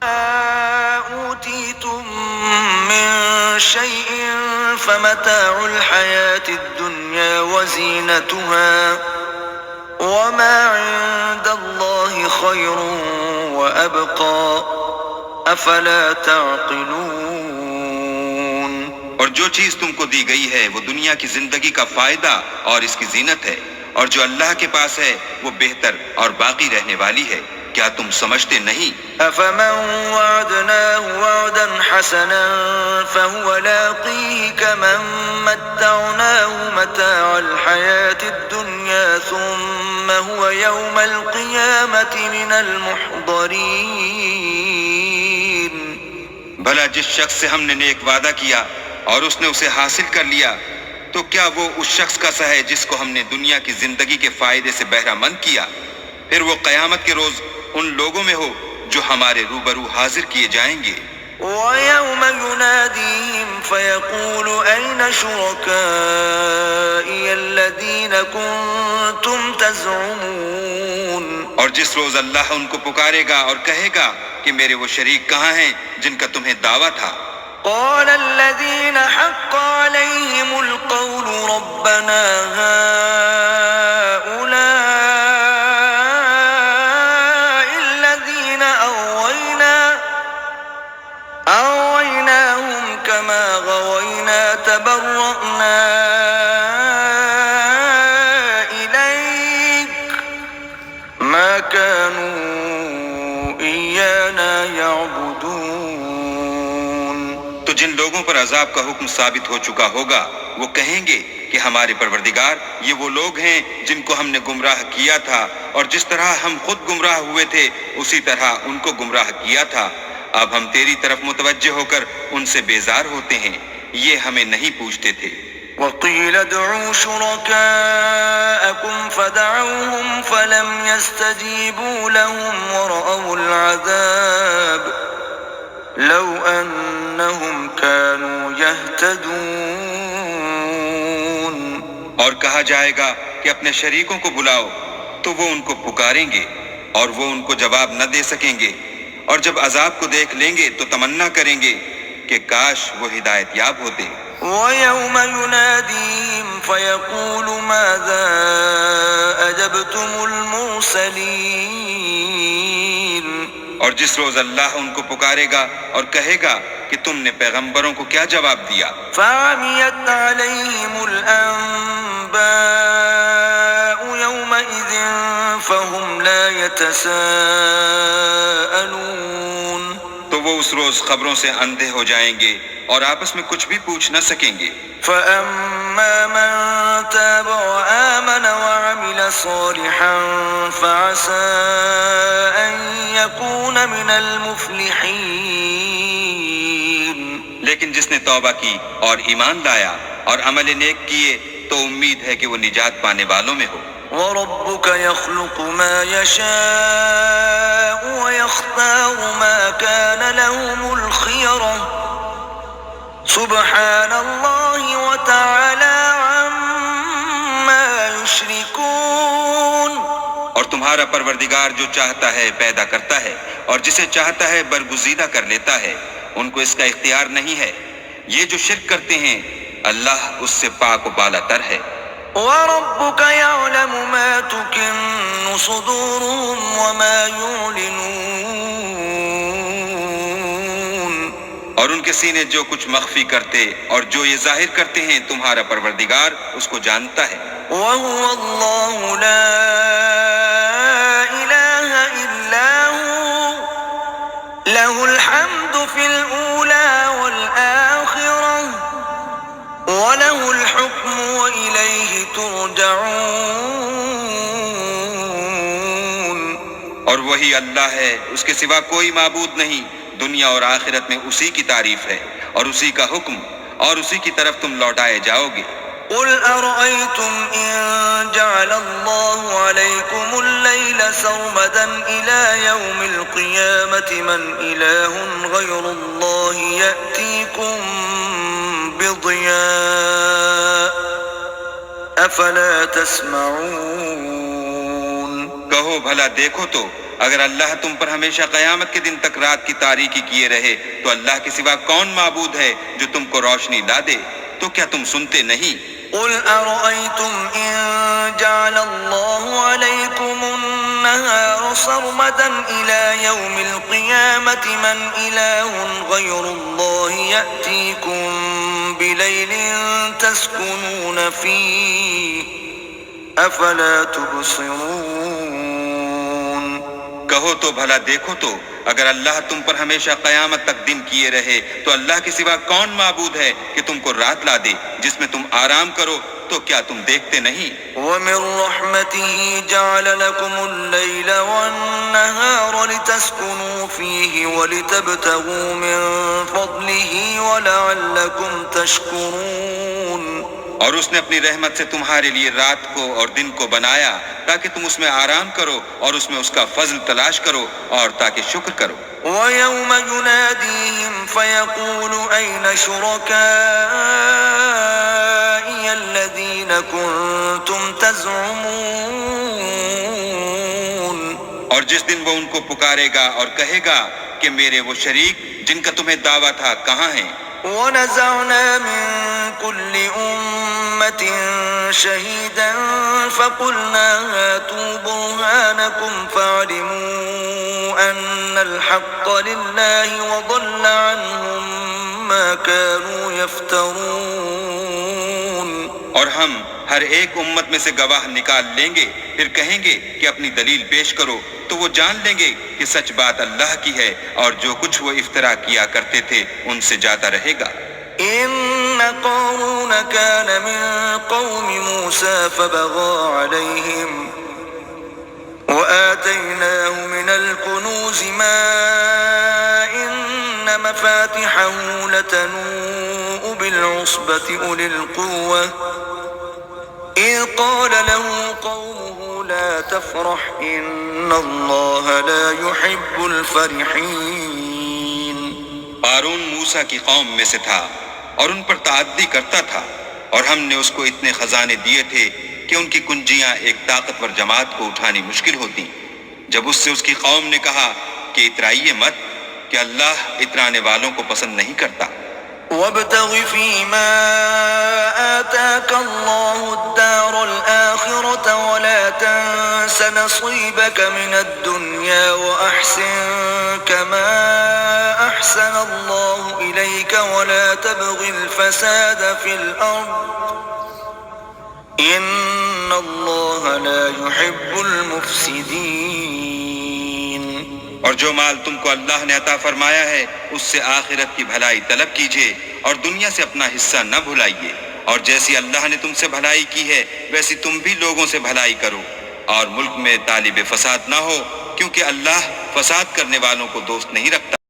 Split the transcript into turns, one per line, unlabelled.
أوتيتم من شيء فمتاع الحياة الدنيا وزينتها وما عند الله خير وأبقى أفلا تعقلون۔
اور جو چیز تم کو دی گئی ہے وہ دنیا کی زندگی کا فائدہ اور اس کی زینت ہے، اور جو اللہ کے پاس ہے وہ بہتر اور باقی رہنے والی ہے، کیا تم سمجھتے نہیں؟
أفمن وعدناه وعدا حسنا فهو لاقيه كمن متعناه متاع الحياة الدنيا ثم هو يوم القيامة من المحضرين۔
بھلا جس شخص سے ہم نے نیک وعدہ کیا اور اس نے اسے حاصل کر لیا، تو کیا وہ اس شخص کا سا ہے جس کو ہم نے دنیا کی زندگی کے فائدے سے بہرہ مند کیا؟ پھر وہ قیامت کے روز ان لوگوں میں ہو جو ہمارے روبرو حاضر کیے جائیں گے۔
وَيَوْمَ يُنَادِيهِمْ فَيَقُولُ أَيْنَ شُرَكَائِيَ الَّذِينَ كُنتُمْ تَزْعُمُونَ۔
اور جس روز اللہ ان کو پکارے گا اور کہے گا کہ میرے وہ شریک کہاں ہیں جن کا تمہیں دعویٰ تھا؟
قال الذين حق عليهم القول ربنا هؤلاء الذين أغويناهم كما غوينا تبرأنا إليك ما كانوا إيانا يعبدون۔
تو جن لوگوں پر عذاب کا حکم ثابت ہو چکا ہوگا وہ کہیں گے کہ ہمارے پروردگار یہ وہ لوگ ہیں جن کو ہم نے گمراہ کیا تھا، اور جس طرح ہم خود گمراہ ہوئے تھے اسی طرح ان کو گمراہ کیا تھا۔ اب ہم تیری طرف متوجہ ہو کر ان سے بیزار ہوتے ہیں، یہ ہمیں نہیں پوچھتے تھے۔
وَقِيلَ ادْعُوا شُرَكَاءَكُمْ فَدَعَوْهُمْ فَلَمْ يَسْتَجِيبُوا لَهُمْ وَرَأَوُا الْعَذَابَ لَوْ أَنَّهُمْ كَانُوا يَهْتَدُونَ۔
اور کہا جائے گا کہ اپنے شریکوں کو بلاؤ، تو وہ ان کو پکاریں گے اور وہ ان کو جواب نہ دے سکیں گے، اور جب عذاب کو دیکھ لیں گے تو تمنا کریں گے کہ کاش وہ ہدایت یاب ہوتے۔
وَيَوْمَ يُنَادِيهِمْ فَيَقُولُ مَاذَا أَجَبْتُمُ الْمُرْسَلِينَ۔
اور جس روز اللہ ان کو پکارے گا اور کہے گا کہ تم نے پیغمبروں کو کیا جواب دیا؟
فَعَمِيَتْ عَلَيْهِمُ الْأَنبَاءُ يَوْمَئِذٍ فَهُمْ لَا يَتَسَاءَلُونَ۔
تو وہ اس روز خبروں سے اندھے ہو جائیں گے اور آپس میں کچھ بھی پوچھ نہ سکیں گے۔
فَأَمَّا مَن تَابَ وَآمَنَ وَعَمِلَ صَالِحًا فَعَسَىٰ أَن يَكُونَ مِنَ الْمُفْلِحِينَ۔
لیکن جس نے توبہ کی اور ایمان لایا اور عمل نیک کیے تو امید ہے کہ وہ نجات پانے والوں میں ہو۔
وَرَبُّكَ يَخْلُقُ مَا يَشَاءُ وَيَخْتَارُ مَا كَانَ لَهُمُ الْخِيَرَةُ سُبْحَانَ اللَّهِ وَتَعَالَى عَمَّا يُشْرِكُونَ۔
اور تمہارا پروردگار جو چاہتا ہے پیدا کرتا ہے اور جسے چاہتا ہے برگزیدہ کر لیتا ہے، ان کو اس کا اختیار نہیں ہے۔ یہ جو شرک کرتے ہیں اللہ اس سے پاک و بالا تر ہے۔
وَرَبُّكَ يَعْلَمُ مَا تُكِنُّ صُدُورُهُمْ وَمَا يُعْلِنُونَ۔
اور ان کے سینے جو کچھ مخفی کرتے اور جو یہ ظاہر کرتے ہیں تمہارا پروردگار اس کو جانتا ہے۔
وَهُوَ اللَّهُ لَا إِلَٰهَ إِلَّا هُوَ لَهُ الْحَمْدُ فِي الْأُولَىٰ وَالْآخِرَةِ وَلَهُ الْحُكْمُ وَإِلَيْهِ تُرْجَعُونَ۔
اور وہی اللہ ہے، اس کے سوا کوئی معبود نہیں، دنیا اور آخرت میں اسی کی تعریف ہے اور اسی کا حکم، اور اسی کی طرف تم لوٹائے جاؤ گے۔
قُلْ أَرَأَيْتُمْ إِن جَعَلَ اللَّهُ عَلَيْكُمُ اللَّيْلَ سَرْمَدًا إِلَىٰ يَوْمِ الْقِيَامَةِ مَنْ إِلَٰهٌ غَيْرُ اللَّهِ يَأْتِيكُم بِضِيَاءٍ أَفَلَا تَسْمَعُونَ۔
کہو بھلا دیکھو تو اگر اللہ تم پر ہمیشہ قیامت کے دن تک رات کی تاریکی کیے رہے تو اللہ کے سوا کون معبود ہے جو تم کو روشنی لا دے؟ تو کیا تم سنتے نہیں؟
قل أرأيتم إن جعل الله عليكم النهار سرمدا إلى يوم القيامة من إله غير الله يأتيكم بليل تسكنون فيه أفلا تبصرون؟
کہو تو بھلا دیکھو تو اگر اللہ تم پر ہمیشہ قیامت تک دن کیے رہے تو اللہ کے سوا کون معبود ہے کہ تم کو رات لا دے جس میں تم آرام کرو؟ تو کیا تم دیکھتے نہیں؟
وَمِن رَحْمَتِهِ جَعَلَ لَكُمُ اللَّيْلَ وَالنَّهَارَ لِتَسْكُنُوا فِيهِ وَلِتَبْتَغُوا مِن فَضْلِهِ وَلَعَلَّكُمْ تَشْكُرُونَ۔
اور اس نے اپنی رحمت سے تمہارے لیے رات کو اور دن کو بنایا تاکہ تم اس میں آرام کرو اور اس میں اس کا فضل تلاش کرو اور تاکہ شکر کرو۔
وَيَوْمَ يُنَادِيهِمْ فَيَقُولُ أَيْنَ شُرَكَائِيَ الَّذِينَ كُنتُمْ تَزْعُمُونَ۔
اور جس دن وہ ان کو پکارے گا اور کہے گا کہ میرے وہ شریک جن کا تمہیں دعویٰ تھا کہاں ہیں؟
وَنَزَعْنَا مِن كُلِّ أُمَّةٍ شَهِيدًا فَقُلْنَا هَاتُوا بُرْهَانَكُمْ فَعَلِمُوا أَنَّ الْحَقَّ لِلَّهِ وَضَلَّ عَنْهُمْ مَا كَانُوا يَفْتَرُونَ۔
اور ہم ہر ایک امت میں سے گواہ نکال لیں گے، پھر کہیں گے کہ اپنی دلیل پیش کرو، تو وہ جان لیں گے کہ سچ بات اللہ کی ہے اور جو کچھ وہ افترا کیا کرتے تھے ان سے جاتا رہے گا۔
إن قارون كان من قوم موسى فبغى عليهم وآتيناه من الكنوز ما إن مفاتحه لتنوء بالعصبة أولي القوة إذ قال له قومه لا تفرح إن الله لا يحب الفرحين۔
قارون موسیٰ کی قوم میں سے تھا اور ان پر تعدی کرتا تھا، اور ہم نے اس کو اتنے خزانے دیے تھے کہ ان کی کنجیاں ایک طاقتور جماعت کو اٹھانی مشکل ہوتی۔ جب اس سے اس کی قوم نے کہا کہ اترائیے مت، کہ اللہ اترانے والوں کو پسند نہیں کرتا۔
وابتغ فيما آتاك الله الدار الآخرة ولا تنس نصيبك من الدنيا وأحسن كما أحسن الله إليك ولا تبغ الفساد في الأرض إن الله لا يحب المفسدين۔
اور جو مال تم کو اللہ نے عطا فرمایا ہے اس سے آخرت کی بھلائی طلب کیجیے اور دنیا سے اپنا حصہ نہ بھلائیے، اور جیسی اللہ نے تم سے بھلائی کی ہے ویسی تم بھی لوگوں سے بھلائی کرو، اور ملک میں طالب فساد نہ ہو، کیونکہ اللہ فساد کرنے والوں کو دوست نہیں رکھتا۔